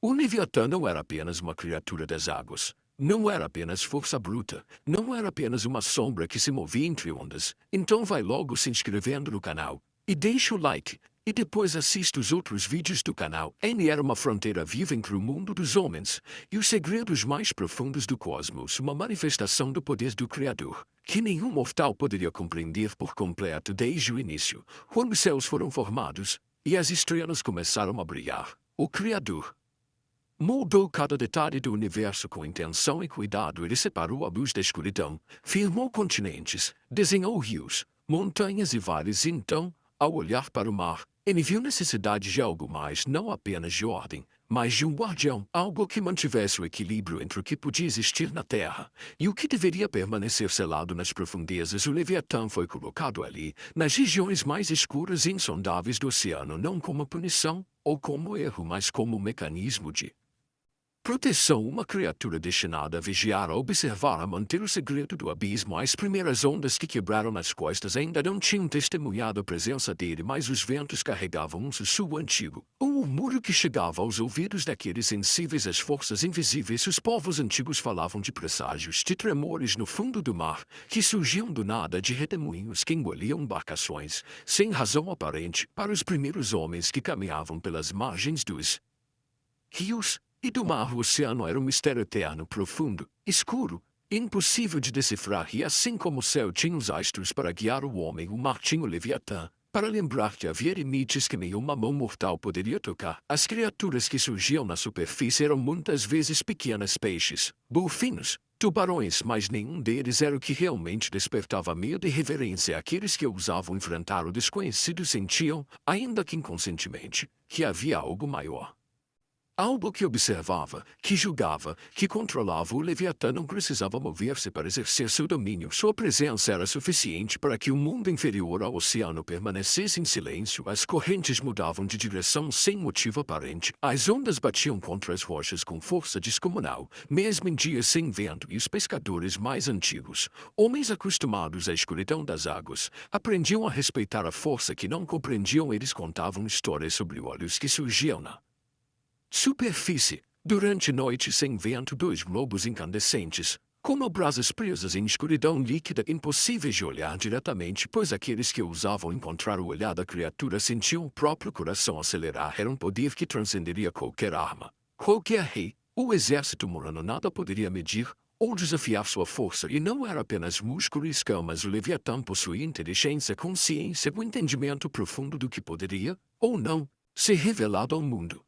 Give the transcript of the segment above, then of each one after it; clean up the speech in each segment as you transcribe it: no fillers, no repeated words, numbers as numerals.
O Leviatã não era apenas uma criatura das águas. Não era apenas força bruta. Não era apenas uma sombra que se movia entre ondas. Então vai logo se inscrevendo no canal. E deixa o like. E depois assista os outros vídeos do canal. Ele era uma fronteira viva entre o mundo dos homens e os segredos mais profundos do cosmos, uma manifestação do poder do Criador, que nenhum mortal poderia compreender por completo desde o início, quando os céus foram formados e as estrelas começaram a brilhar. O Criador moldou cada detalhe do universo com intenção e cuidado. Ele separou a luz da escuridão, firmou continentes, desenhou rios, montanhas e vales. E então, ao olhar para o mar, ele viu necessidade de algo mais, não apenas de ordem, mas de um guardião, algo que mantivesse o equilíbrio entre o que podia existir na Terra e o que deveria permanecer selado nas profundezas. O Leviatã foi colocado ali, nas regiões mais escuras e insondáveis do oceano, não como punição ou como erro, mas como mecanismo de proteção, uma criatura destinada a vigiar, a observar, a manter o segredo do abismo. As primeiras ondas que quebraram nas costas ainda não tinham testemunhado a presença dele, mas os ventos carregavam um sussurro antigo, um murmúrio que chegava aos ouvidos daqueles sensíveis às forças invisíveis. Os povos antigos falavam de presságios, de tremores no fundo do mar, que surgiam do nada, de redemoinhos que engoliam embarcações, sem razão aparente, para os primeiros homens que caminhavam pelas margens dos rios e do mar. O oceano era um mistério eterno, profundo, escuro, impossível de decifrar. E assim como o céu tinha os astros para guiar o homem, o mar tinha o Leviatã para lembrar que havia limites que nenhuma mão mortal poderia tocar. As criaturas que surgiam na superfície eram muitas vezes pequenos peixes, golfinhos, tubarões, mas nenhum deles era o que realmente despertava medo e reverência. Aqueles que ousavam enfrentar o desconhecido sentiam, ainda que inconscientemente, que havia algo maior. Algo que observava, que julgava, que controlava. O Leviatã não precisava mover-se para exercer seu domínio. Sua presença era suficiente para que o mundo inferior ao oceano permanecesse em silêncio. As correntes mudavam de direção sem motivo aparente. As ondas batiam contra as rochas com força descomunal, mesmo em dias sem vento. E os pescadores mais antigos, homens acostumados à escuridão das águas, aprendiam a respeitar a força que não compreendiam. Eles contavam histórias sobre olhos que surgiam na superfície, durante noites sem vento, dois globos incandescentes, como brasas presas em escuridão líquida, impossíveis de olhar diretamente, pois aqueles que ousavam encontrar o olhar da criatura sentiam o próprio coração acelerar. Era um poder que transcenderia qualquer arma, qualquer rei. O exército humano nada poderia medir ou desafiar sua força. E não era apenas músculo e escamas. O Leviatã possuía inteligência, consciência, o entendimento profundo do que poderia, ou não, ser revelado ao mundo.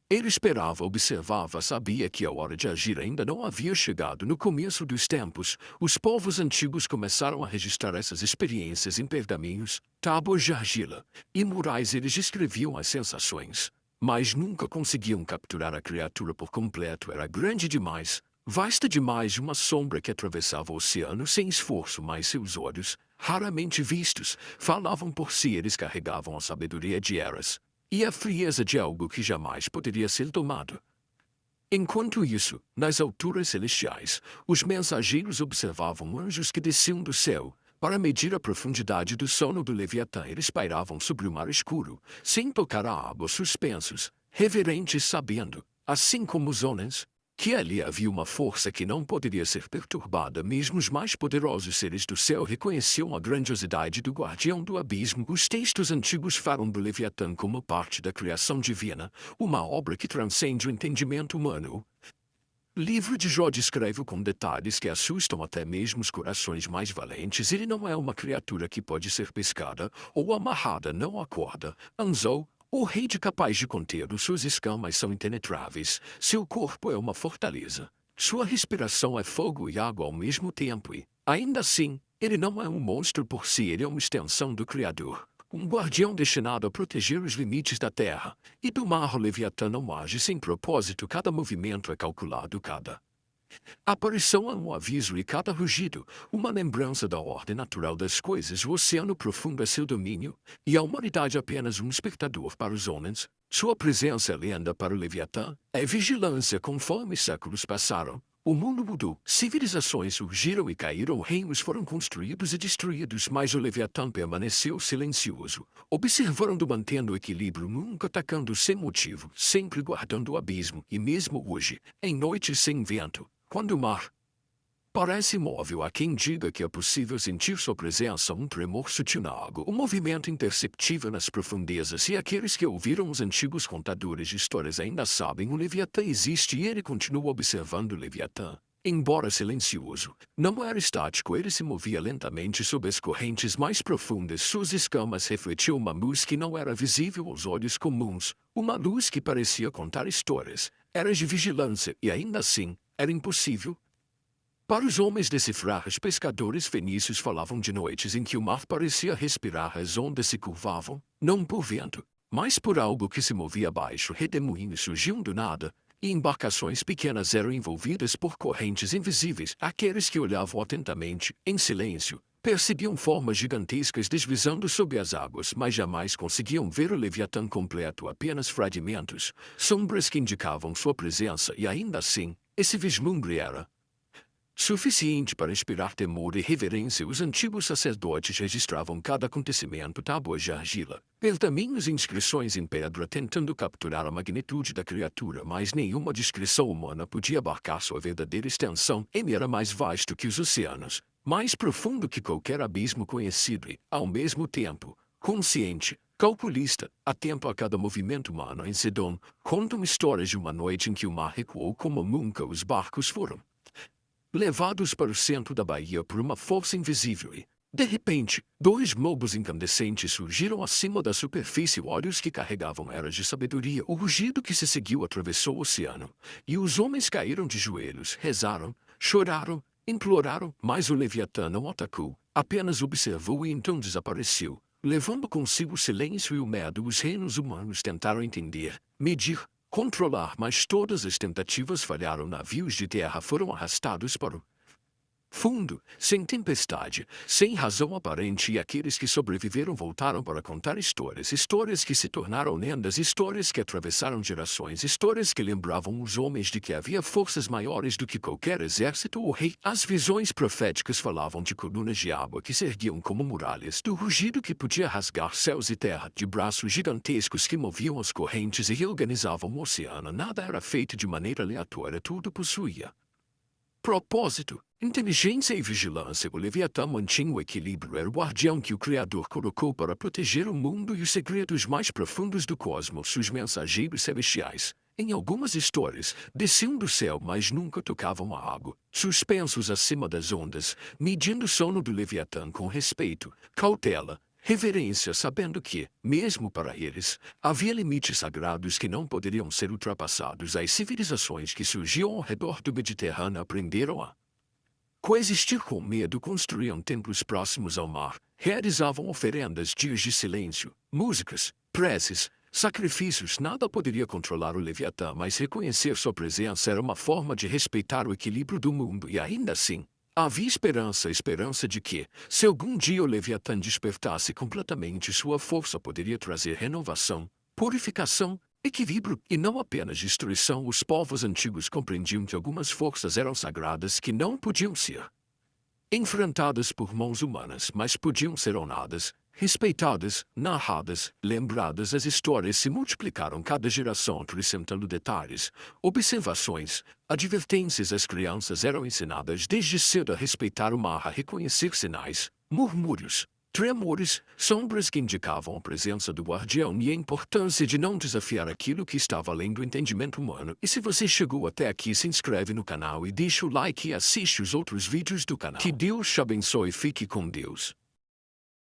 Ele esperava, observava, sabia que a hora de agir ainda não havia chegado. No começo dos tempos, os povos antigos começaram a registrar essas experiências em pergaminhos, tábuas de argila e murais. Eles escreviam as sensações, mas nunca conseguiam capturar a criatura por completo. Era grande demais, vasta demais, uma sombra que atravessava o oceano sem esforço, mas seus olhos, raramente vistos, falavam por si. Eles carregavam a sabedoria de eras e a frieza de algo que jamais poderia ser tomado. Enquanto isso, nas alturas celestiais, os mensageiros observavam anjos que desciam do céu para medir a profundidade do sono do Leviatã. Eles pairavam sobre o mar escuro, sem tocar a água, suspensos, reverentes, sabendo, assim como os homens, que ali havia uma força que não poderia ser perturbada. Mesmo os mais poderosos seres do céu reconheciam a grandiosidade do guardião do abismo. Os textos antigos falam do Leviatã como parte da criação divina, uma obra que transcende o entendimento humano. Livro de Jó descreve com detalhes que assustam até mesmo os corações mais valentes. Ele não é uma criatura que pode ser pescada ou amarrada, não acorda, anzol, o rede capaz de contê-lo. Suas escamas são impenetráveis. Seu corpo é uma fortaleza. Sua respiração é fogo e água ao mesmo tempo e, ainda assim, ele não é um monstro por si. Ele é uma extensão do Criador. Um guardião destinado a proteger os limites da terra e do mar. O Leviatã não age sem propósito. Cada movimento é calculado, cada aparição é um aviso e cada rugido, uma lembrança da ordem natural das coisas. O oceano profundo é seu domínio, e a humanidade apenas um espectador para os homens. Sua presença é lenda para o Leviatã, é vigilância. Conforme séculos passaram, O mundo mudou, civilizações surgiram e caíram, reinos foram construídos e destruídos, mas o Leviatã permaneceu silencioso, observando, mantendo o equilíbrio, nunca atacando sem motivo, sempre guardando o abismo, e mesmo hoje, em noites sem vento, quando o mar parece imóvel, há quem diga que é possível sentir sua presença, um tremor sutil na água, um movimento imperceptível nas profundezas, e aqueles que ouviram os antigos contadores de histórias ainda sabem, o Leviatã existe e ele continua observando o Leviatã. Embora silencioso, não era estático, ele se movia lentamente sob as correntes mais profundas, suas escamas refletiam uma luz que não era visível aos olhos comuns, uma luz que parecia contar histórias, era de vigilância e ainda assim, era impossível para os homens decifrar. Os pescadores fenícios falavam de noites em que o mar parecia respirar, as ondas se curvavam, não por vento, mas por algo que se movia abaixo. Redemoinhos surgiam do nada, e embarcações pequenas eram envolvidas por correntes invisíveis. Aqueles que olhavam atentamente, em silêncio, percebiam formas gigantescas deslizando sob as águas, mas jamais conseguiam ver o Leviatã completo, apenas fragmentos, sombras que indicavam sua presença, e ainda assim, esse vislumbre era suficiente para inspirar temor e reverência. Os antigos sacerdotes registravam cada acontecimento, tábuas de argila, pergaminhos e inscrições em pedra, tentando capturar a magnitude da criatura, mas nenhuma descrição humana podia abarcar sua verdadeira extensão. Ele era mais vasto que os oceanos, mais profundo que qualquer abismo conhecido e, ao mesmo tempo, consciente, calculista, atento a cada movimento humano. Em Sidon, contam histórias de uma noite em que o mar recuou como nunca. Os barcos foram levados para o centro da baía por uma força invisível e, de repente, dois globos incandescentes surgiram acima da superfície, olhos que carregavam eras de sabedoria. O rugido que se seguiu atravessou o oceano, e os homens caíram de joelhos, rezaram, choraram, imploraram, mas o Leviatã não atacou, apenas observou e então desapareceu, levando consigo o silêncio e o medo. Os reinos humanos tentaram entender, medir, controlar, mas todas as tentativas falharam. Navios de terra foram arrastados para o fundo, sem tempestade, sem razão aparente, e aqueles que sobreviveram voltaram para contar histórias, histórias que se tornaram lendas, histórias que atravessaram gerações, histórias que lembravam os homens de que havia forças maiores do que qualquer exército ou rei. As visões proféticas falavam de colunas de água que se erguiam como muralhas, do rugido que podia rasgar céus e terra, de braços gigantescos que moviam as correntes e reorganizavam o oceano. Nada era feito de maneira aleatória, tudo possuía propósito, inteligência e vigilância. O Leviatã mantinha o equilíbrio, era o guardião que o Criador colocou para proteger o mundo e os segredos mais profundos do cosmos. Os mensageiros celestiais, em algumas histórias, desciam do céu, mas nunca tocavam a água, suspensos acima das ondas, medindo o sono do Leviatã com respeito, cautela, reverência, sabendo que, mesmo para eles, havia limites sagrados que não poderiam ser ultrapassados. As civilizações que surgiam ao redor do Mediterrâneo aprenderam a coexistir com medo, construíam templos próximos ao mar, realizavam oferendas, dias de silêncio, músicas, preces, sacrifícios. Nada poderia controlar o Leviatã, mas reconhecer sua presença era uma forma de respeitar o equilíbrio do mundo. E ainda assim, havia esperança, esperança de que, se algum dia o Leviatã despertasse completamente, sua força poderia trazer renovação, purificação, equilíbrio e não apenas destruição. Os povos antigos compreendiam que algumas forças eram sagradas que não podiam ser enfrentadas por mãos humanas, mas podiam ser honradas, respeitadas, narradas, lembradas. As histórias se multiplicaram cada geração, acrescentando detalhes, observações, advertências. As crianças eram ensinadas desde cedo a respeitar o mar, a reconhecer sinais, murmúrios, tremores, sombras que indicavam a presença do guardião e a importância de não desafiar aquilo que estava além do entendimento humano. E se você chegou até aqui, se inscreve no canal e deixa o like e assiste os outros vídeos do canal. Que Deus te abençoe e fique com Deus.